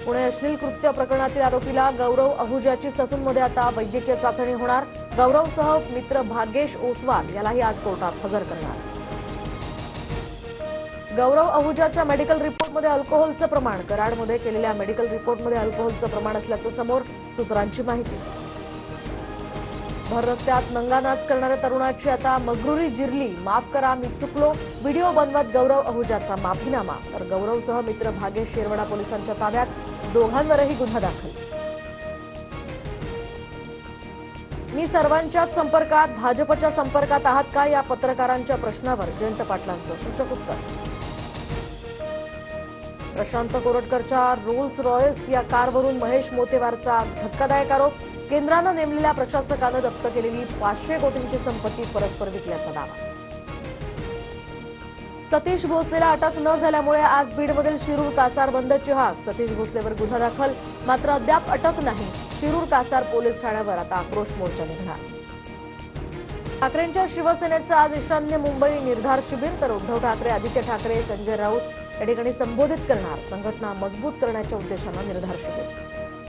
पुणे अश्लील कृत्य प्रकरणातील आरोपीला गौरव अहुजाची ससूनमध्ये आता वैद्यकीय चाचणी होणार। गौरवसह मित्र भागेश ओसवाल यालाही आज कोर्टात हजर करणार। गौरव अहुजाच्या मेडिकल रिपोर्टमध्ये अल्कोहोलचं प्रमाण, कराडमध्ये केलेल्या मेडिकल रिपोर्टमध्ये अल्कोहोलचं प्रमाण असल्याचं समोर, सूत्रांची माहिती। भर रस्त्यात नंगानाच करणाऱ्या तरुणाची आता मगरुरी जिरली, माफ करा मी चुकलो, व्हिडिओ बनवत गौरव अहुजाचा माफीनामा। तर गौरवसह मित्र भागेश शेरवडा पोलिसांच्या ताब्यात, दोघांवरही गुन्हा दाखल। मी सर्वांच्याच संपर्कात, भाजपच्या संपर्कात आहात का, या पत्रकारांच्या प्रश्नावर जयंत पाटलांचं सूचक उत्तर। प्रशांत कोरटकरच्या रोल्स रॉयस या कारवरून महेश मोतेवारचा धक्कादायक आरोप, केंद्रानं नेमलेल्या प्रशासकानं जप्त केलेली 500 कोटींची संपत्ती परस्पर विकल्याचा दावा। सतीश भोसलेला अटक न झाल्यामुळे आज बीडमधील शिरूर कासार बंदची हाक, सतीश भोसलेवर गुन्हा दाखल, मात्र अद्याप अटक नाही। शिरूर कासार पोलीस ठाण्यावर आता आक्रोश मोर्चा निघणार। ठाकरेंच्या शिवसेनेचं आज ईशान्य मुंबई निर्धार शिबिर, तर उद्धव ठाकरे, आदित्य ठाकरे, संजय राऊत या ठिकाणी संबोधित करणार। संघटना मजबूत करण्याच्या उद्देशानं निर्धार शिबिर।